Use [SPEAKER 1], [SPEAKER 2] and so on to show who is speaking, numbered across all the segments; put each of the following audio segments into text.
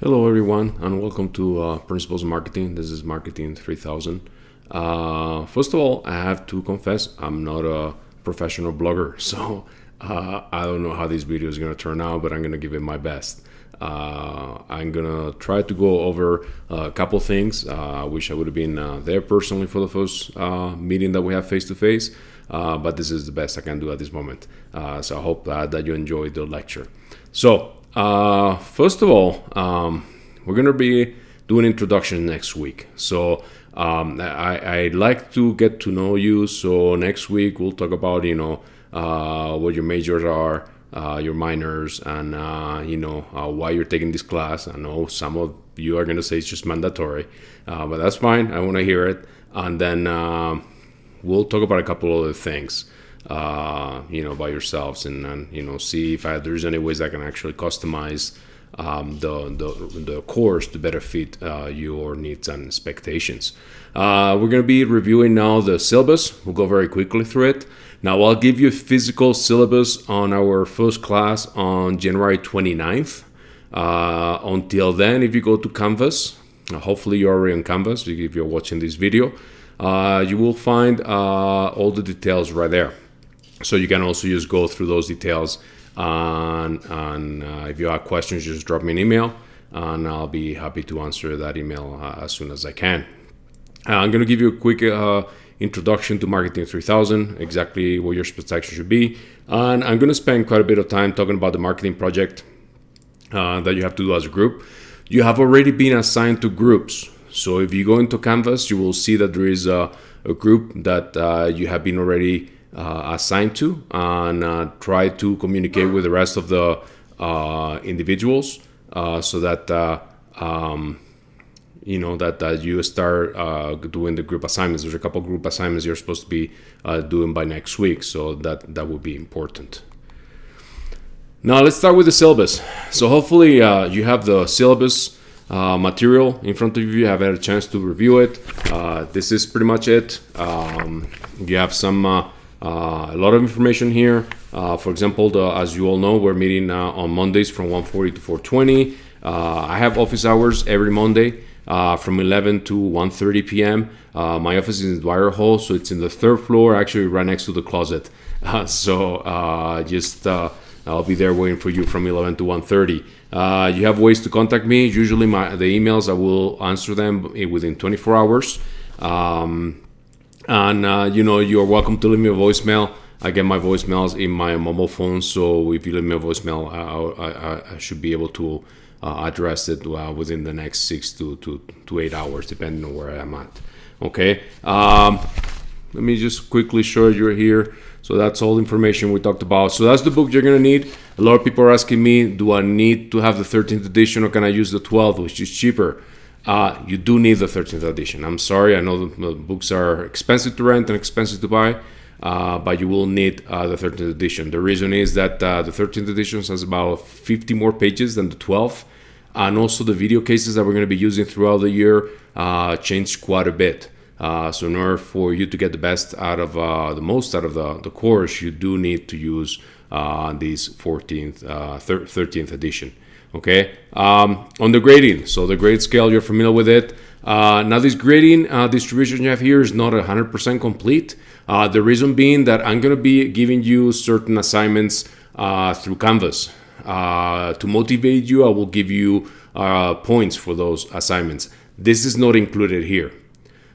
[SPEAKER 1] Hello, everyone, and welcome to Principles of Marketing. This is Marketing 3000. First of all, I have to confess, I'm not a professional blogger, so I don't know how this video is going to turn out, but I'm going to give it my best. I'm going to try to go over a couple things. I wish I would have been there personally for the first meeting that we have face to face, but this is the best I can do at this moment. So I hope that you enjoyed the lecture. So, first of all, we're going to be doing introduction next week. So I'd like to get to know you. So next week we'll talk about, what your majors are, your minors, and, why you're taking this class. I know some of you are going to say it's just mandatory, but that's fine. I want to hear it. And then we'll talk about a couple other things. By yourselves and see if there's any ways I can actually customize the course to better fit your needs and expectations. We're going to be reviewing now the syllabus. We'll go very quickly through it. Now I'll give you a physical syllabus on our first class on January 29th. Until then, if you go to Canvas, hopefully you're already on Canvas if you're watching this video, you will find all the details right there. So you can also just go through those details, and if you have questions, just drop me an email, and I'll be happy to answer that email as soon as I can. I'm going to give you a quick introduction to Marketing 3000, exactly what your expectation should be, and I'm going to spend quite a bit of time talking about the marketing project that you have to do as a group. You have already been assigned to groups. So if you go into Canvas, you will see that there is a group that you have been already assigned to, and try to communicate with the rest of the individuals so that you start doing the group assignments. There's a couple group assignments you're supposed to be doing by next week, so that would be important. Now let's start with the syllabus. So hopefully you have the syllabus material in front of you. You have had a chance to review it. This is pretty much it. You have some a lot of information here. For example, as you all know, we're meeting on Mondays from 1:40 to 4:20. I have office hours every Monday from 11 to 1:30 p.m. My office is in Dwyer Hall, so it's in the third floor, actually right next to the closet. I'll be there waiting for you from 11 to 1:30. You have ways to contact me. Usually the emails, I will answer them within 24 hours. You're welcome to leave me a voicemail. I get my voicemails in my mobile phone, so if you leave me a voicemail, I should be able to address it within the next 6 to 8 hours, depending on where I'm at. Okay. Let me just quickly show you here. So that's all the information we talked about. So that's the book you're going to need. A lot of people are asking me, do I need to have the 13th edition or can I use the 12th, which is cheaper? You do need the 13th edition. I'm sorry, I know the books are expensive to rent and expensive to buy, but you will need the 13th edition. The reason is that the 13th edition has about 50 more pages than the 12th, and also the video cases that we're going to be using throughout the year changed quite a bit. So in order for you to get the best out of the most out of the course, you do need to use this 13th edition. Okay, on the grading, so the grade scale, you're familiar with it. Now this grading distribution you have here is not 100% complete. The reason being that I'm going to be giving you certain assignments through Canvas. To motivate you, I will give you points for those assignments. This is not included here.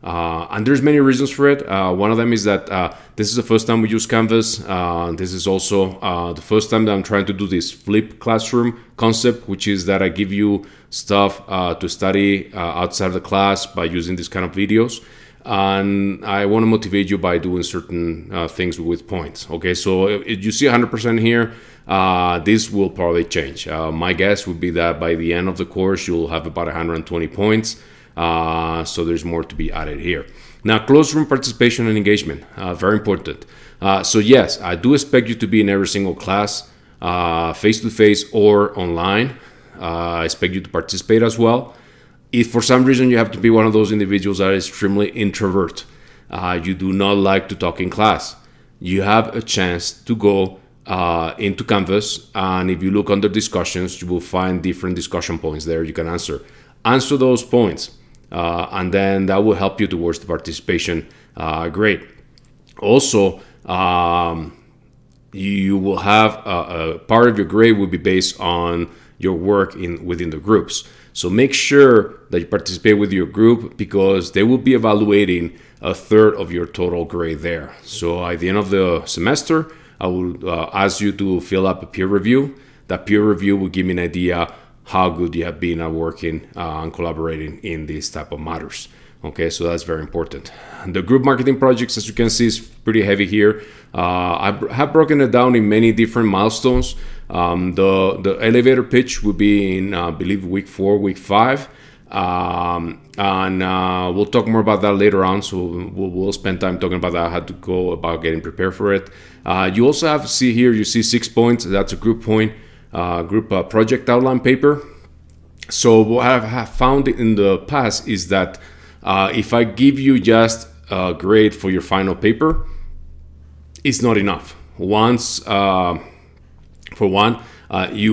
[SPEAKER 1] And there's many reasons for it. One of them is that this is the first time we use Canvas. This is also the first time that I'm trying to do this flipped classroom concept, which is that I give you stuff to study outside of the class by using this kind of videos. And I want to motivate you by doing certain things with points. Okay, so if you see 100% here, this will probably change. My guess would be that by the end of the course, you'll have about 120 points. So there's more to be added here. Now, closed room participation and engagement, very important. So yes, I do expect you to be in every single class, face-to-face or online. I expect you to participate as well. If for some reason you have to be one of those individuals that are extremely introvert, you do not like to talk in class, you have a chance to go into Canvas, and if you look under discussions, you will find different discussion points there you can answer those points, and then that will help you towards the participation grade. Also, you will have a part of your grade will be based on your work within the groups. So make sure that you participate with your group, because they will be evaluating a third of your total grade there. So at the end of the semester, I will ask you to fill up a peer review. That peer review will give me an idea how good you have been at working and collaborating in these type of matters. Okay, so that's very important. The group marketing projects, as you can see, is pretty heavy here. I have broken it down in many different milestones. The elevator pitch will be in, I believe, week 4, week 5. And we'll talk more about that later on. So we'll spend time talking about that, how to go about getting prepared for it. You also have to see here, you see 6 points. That's a group project outline paper. So what I have found in the past is that if I give you just a grade for your final paper, it's not enough. You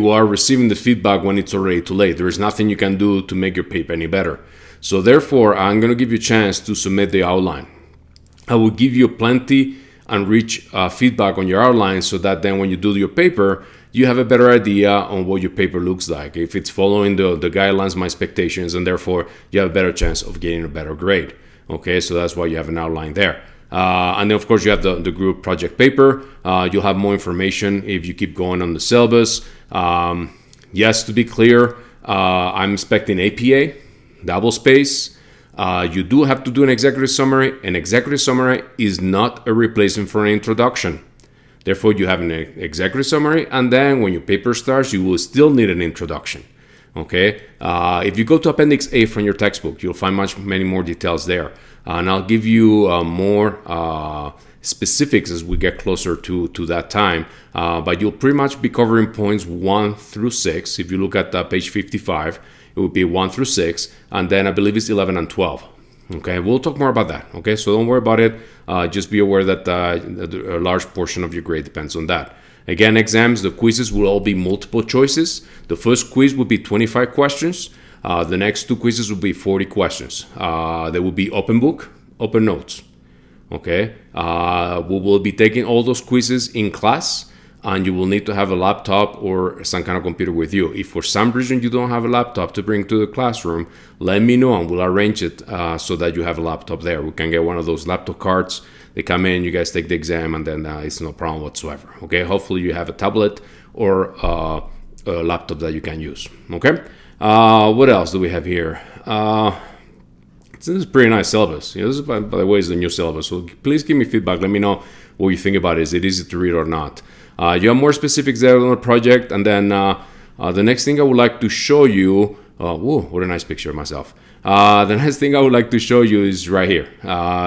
[SPEAKER 1] are receiving the feedback when it's already too late. There is nothing you can do to make your paper any better. So therefore, I'm going to give you a chance to submit the outline. I will give you plenty and rich feedback on your outline, so that then when you do your paper, you have a better idea on what your paper looks like, if it's following the guidelines, my expectations, and therefore you have a better chance of getting a better grade. Okay, so that's why you have an outline there. And then of course you have the group project paper. You'll have more information if you keep going on the syllabus. Yes, to be clear, I'm expecting APA, double space. You do have to do an executive summary. An executive summary is not a replacement for an introduction. Therefore, you have an executive summary, and then when your paper starts, you will still need an introduction. Okay. If you go to Appendix A from your textbook, you'll find many more details there. And I'll give you more specifics as we get closer to that time. But you'll pretty much be covering points 1 through 6. If you look at page 55, it would be 1 through 6. And then I believe it's 11 and 12. Okay, we'll talk more about that. Okay, so don't worry about it. Just be aware that a large portion of your grade depends on that. Again, exams, the quizzes will all be multiple choices. The first quiz will be 25 questions. The next 2 quizzes will be 40 questions. They will be open book, open notes. Okay, we will be taking all those quizzes in class, and you will need to have a laptop or some kind of computer with you. If for some reason you don't have a laptop to bring to the classroom, let me know and we'll arrange it so that you have a laptop there. We can get one of those laptop cards. They come in, you guys take the exam, and then it's no problem whatsoever. Okay, hopefully you have a tablet or a laptop that you can use. Okay, what else do we have here? This is a pretty nice syllabus. This is, by the way, is the new syllabus. So please give me feedback. Let me know what you think about it. Is it easy to read or not? You have more specifics there on the project. And then the next thing I would like to show you, whoa, what a nice picture of myself. The next thing I would like to show you is right here.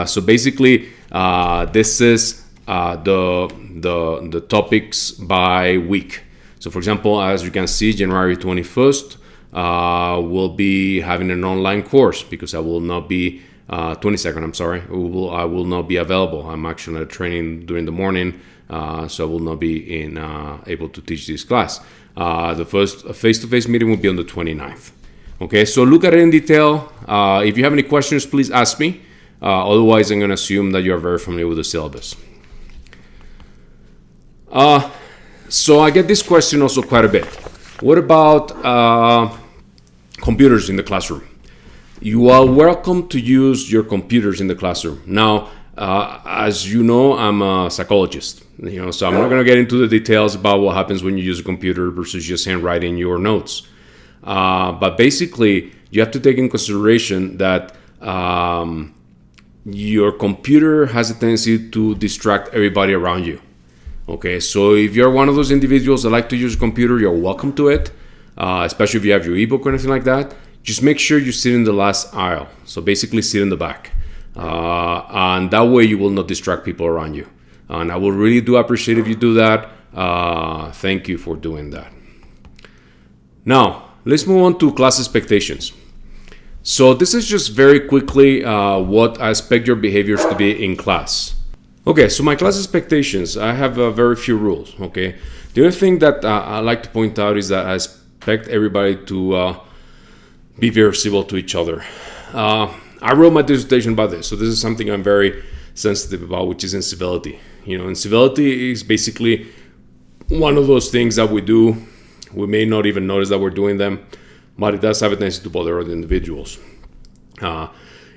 [SPEAKER 1] So basically, this is the topics by week. So for example, as you can see, January 21st, we'll be having an online course because I will not be 22nd, I'm sorry, I will not be available. I'm actually at training during the morning, so I will not be able to teach this class. The first face-to-face meeting will be on the 29th. Okay, so look at it in detail. If you have any questions, please ask me. Otherwise, I'm going to assume that you are very familiar with the syllabus. So I get this question also quite a bit. What about computers in the classroom? You are welcome to use your computers in the classroom. Now, as you know, I'm a psychologist, so I'm not going to get into the details about what happens when you use a computer versus just handwriting your notes. But basically, you have to take in consideration that your computer has a tendency to distract everybody around you. Okay, so if you're one of those individuals that like to use a computer, you're welcome to it, especially if you have your ebook or anything like that. Just make sure you sit in the last aisle. So basically sit in the back. And that way you will not distract people around you. And I will really do appreciate if you do that. Thank you for doing that. Now, let's move on to class expectations. So this is just very quickly what I expect your behaviors to be in class. Okay, so my class expectations, I have very few rules. Okay, the other thing that I like to point out is that I expect everybody to be very civil to each other. I wrote my dissertation about this, so this is something I'm very sensitive about, which is incivility. Incivility is basically one of those things that we do. We may not even notice that we're doing them, but it does have a tendency to bother other individuals.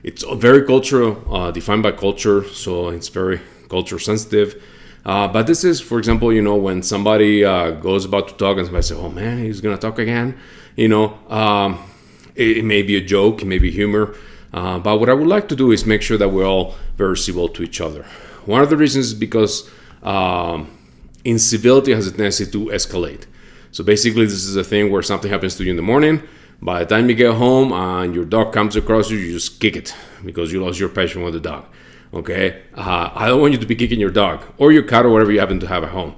[SPEAKER 1] It's very cultural, defined by culture, so it's very culture sensitive. But this is, for example, when somebody goes about to talk and somebody says, "Oh man, he's gonna talk again," it may be a joke, it may be humor. But what I would like to do is make sure that we're all very civil to each other. One of the reasons is because incivility has a tendency to escalate. So basically, this is a thing where something happens to you in the morning. By the time you get home and your dog comes across you, you just kick it because you lost your passion with the dog. Okay? I don't want you to be kicking your dog or your cat or whatever you happen to have at home.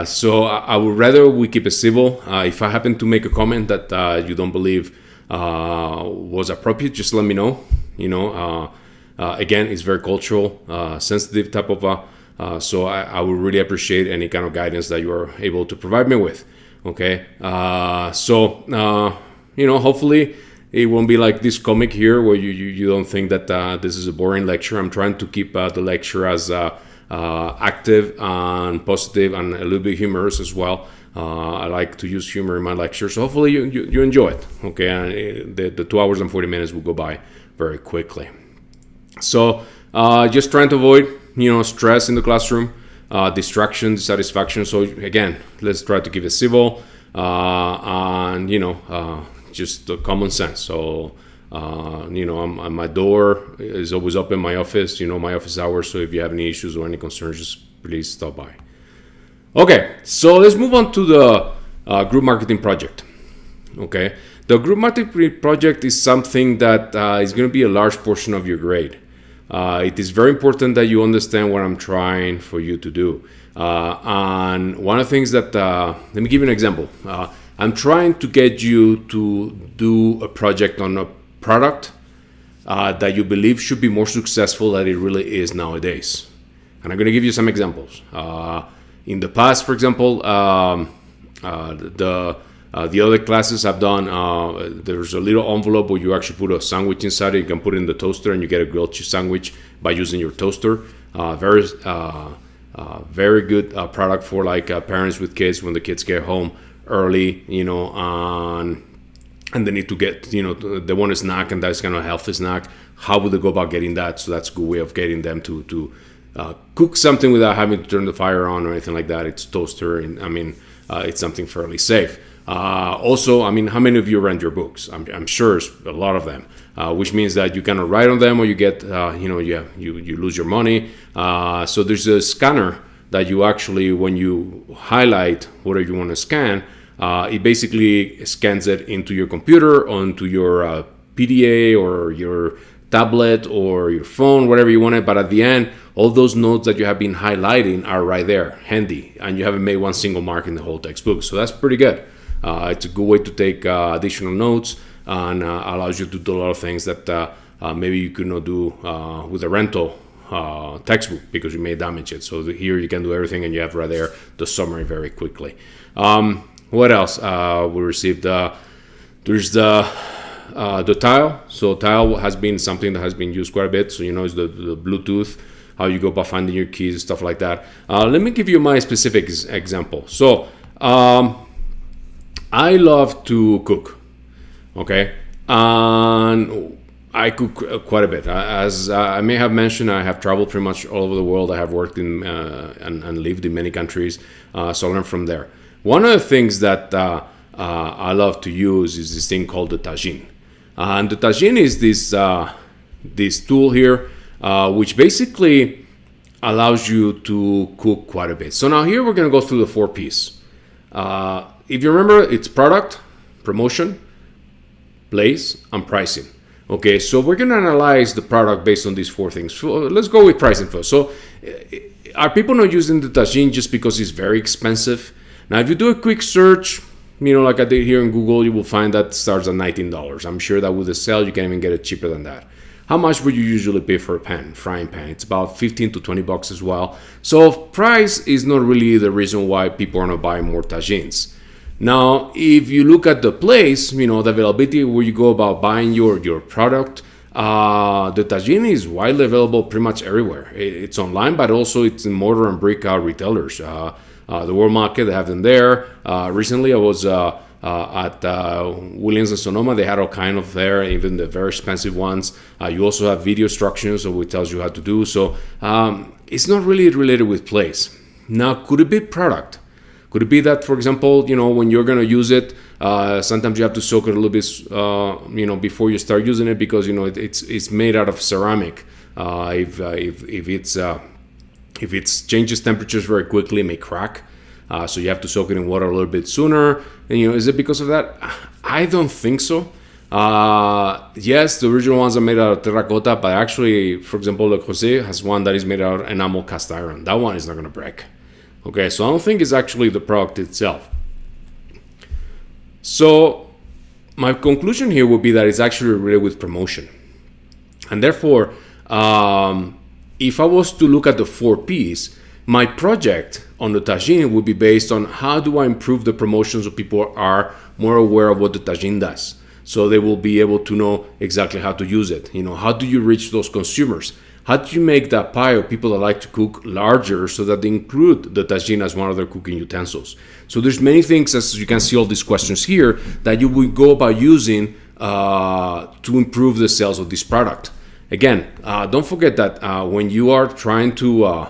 [SPEAKER 1] So I would rather we keep it civil. If I happen to make a comment that you don't believe was appropriate, just let me know. Again, it's very cultural, sensitive type of. So I would really appreciate any kind of guidance that you are able to provide me with. Okay, hopefully it won't be like this comic here where you don't think that this is a boring lecture. I'm trying to keep the lecture as active and positive and a little bit humorous as well. I like to use humor in my lecture, so hopefully you enjoy it. Okay, and the 2 hours and 40 minutes will go by very quickly. So just trying to avoid stress in the classroom, distraction, dissatisfaction. So again, let's try to keep it civil and just common sense. So my door is always open. My office, my office hours. So if you have any issues or any concerns, just please stop by. Okay, so let's move on to the group marketing project. Okay, the group marketing project is something that is going to be a large portion of your grade. It is very important that you understand what I'm trying for you to do. And one of the things that, let me give you an example. I'm trying to get you to do a project on a product that you believe should be more successful than it really is nowadays. And I'm going to give you some examples. In the past, for example, the other classes I've done, there's a little envelope where you actually put a sandwich inside it. You can put it in the toaster and you get a grilled cheese sandwich by using your toaster. Very good product for like parents with kids when the kids get home early, and they need to get, they want a snack and that's kind of a healthy snack. How would they go about getting that? So that's a good way of getting them to cook something without having to turn the fire on or anything like that. It's toaster, and it's something fairly safe. Also, how many of you rent your books? I'm sure it's a lot of them, which means that you cannot write on them or you get, you lose your money. So there's a scanner that you actually, when you highlight whatever you want to scan, it basically scans it into your computer, onto your PDA or your tablet or your phone, whatever you want it. But at the end, all those notes that you have been highlighting are right there, handy, and you haven't made one single mark in the whole textbook. So that's pretty good. It's a good way to take additional notes and allows you to do a lot of things that maybe you could not do with a rental textbook because you may damage it. So here you can do everything and you have right there the summary very quickly. What else? We received, there's the tile. So tile has been something that has been used quite a bit. So it's the Bluetooth, how you go about finding your keys, stuff like that. Let me give you my specific example. So I love to cook, okay? And I cook quite a bit. As I may have mentioned, I have traveled pretty much all over the world. I have worked in and lived in many countries, so I learned from there. One of the things that I love to use is this thing called the tagine. And the tagine is this tool here, which basically allows you to cook quite a bit. So now here we're going to go through the 4 P's. If you remember, it's product, promotion, place, and pricing. Okay, so we're going to analyze the product based on these 4 things. So let's go with pricing first. So are people not using the tagine just because it's very expensive? Now, if you do a quick search, like I did here in Google, you will find that it starts at $19. I'm sure that with the sale, you can even get it cheaper than that. how much would you usually pay for a frying pan? It's about 15 to 20 bucks as well. So price is not really the reason why people are not buying more tagines. Now, if you look at the place, the availability where you go about buying your product, the tagine is widely available pretty much everywhere. It's online, but also it's in mortar and brick retailers. The World Market, they have them there. Recently, I was at Williams and Sonoma. They had all kind of there, even the very expensive ones. You also have video instructions, so it tells you how to do. So it's not really related with place. Now, could it be product? Could it be that, for example, when you're going to use it, sometimes you have to soak it a little bit, before you start using it, because it's made out of ceramic. If it changes temperatures very quickly, it may crack. So you have to soak it in water a little bit sooner. And is it because of that? I don't think so. Yes, the original ones are made out of terracotta, but actually, for example, Le Creuset has one that is made out of enamel cast iron. That one is not going to break. Okay, so I don't think it's actually the product itself. So my conclusion here would be that it's actually related with promotion. And therefore, if I was to look at the 4 Ps, my project on the tagine would be based on how do I improve the promotions so people are more aware of what the tagine does. So they will be able to know exactly how to use it. How do you reach those consumers? How do you make that pie of people that like to cook larger so that they include the tagine as one of their cooking utensils? So there's many things, as you can see all these questions here, that you would go about using to improve the sales of this product. Again, don't forget that when you are trying to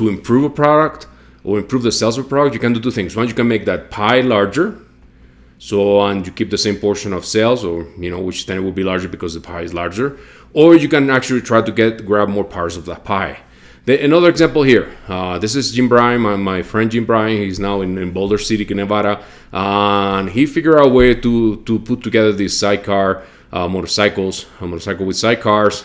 [SPEAKER 1] improve a product or improve the sales of a product, you can do 2 things. One, you can make that pie larger, and you keep the same portion of sales, or which then it will be larger because the pie is larger. Or you can actually try to grab more parts of that pie. Another example here. This is Jim Bryan, my friend Jim Bryan. He's now in Boulder City, Nevada, and he figured out a way to put together these sidecar motorcycles, a motorcycle with sidecars,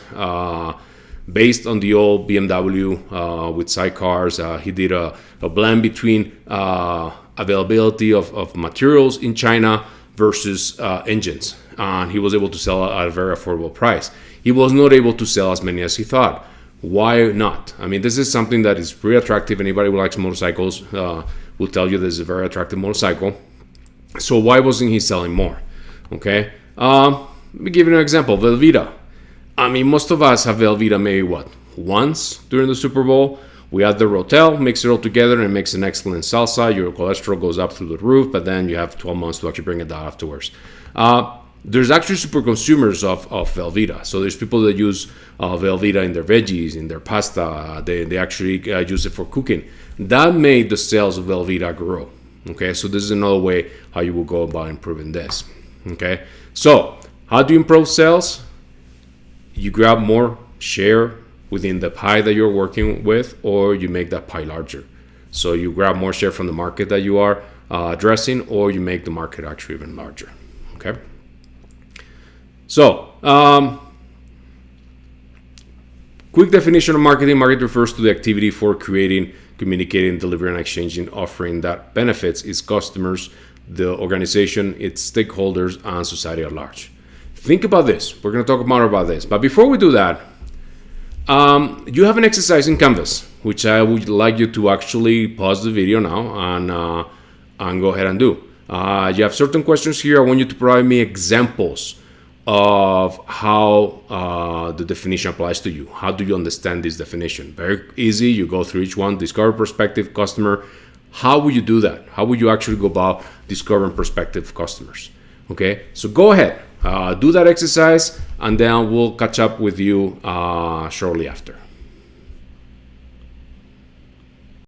[SPEAKER 1] based on the old BMW with sidecars. He did a blend between availability of materials in China versus engines, and he was able to sell at a very affordable price. He was not able to sell as many as he thought. Why not? I mean, this is something that is pretty attractive. Anybody who likes motorcycles will tell you this is a very attractive motorcycle. So why wasn't he selling more? Okay. Let me give you an example. Velveeta. I mean, most of us have Velveeta maybe once during the Super Bowl. We add the Rotel, mix it all together, and it makes an excellent salsa. Your cholesterol goes up through the roof, but then you have 12 months to actually bring it down afterwards. There's actually super consumers of Velveeta. So there's people that use Velveeta in their veggies, in their pasta. They actually use it for cooking. That made the sales of Velveeta grow. Okay, so this is another way how you will go about improving this. Okay, so how do you improve sales? You grab more share within the pie that you're working with, or you make that pie larger. So you grab more share from the market that you are addressing, or you make the market actually even larger. Okay. So, quick definition of marketing. Marketing refers to the activity for creating, communicating, delivering, and exchanging, offering that benefits its customers, the organization, its stakeholders, and society at large. Think about this. We're going to talk more about this. But before we do that, you have an exercise in Canvas, which I would like you to actually pause the video now and go ahead and do. You have certain questions here. I want you to provide me examples of how the definition applies to you. How do you understand this definition? Very easy. You go through each one. Discover prospective customer. How will you do that? How will you actually go about discovering prospective customers? Okay, so go ahead. Do that exercise, and then we'll catch up with you shortly after.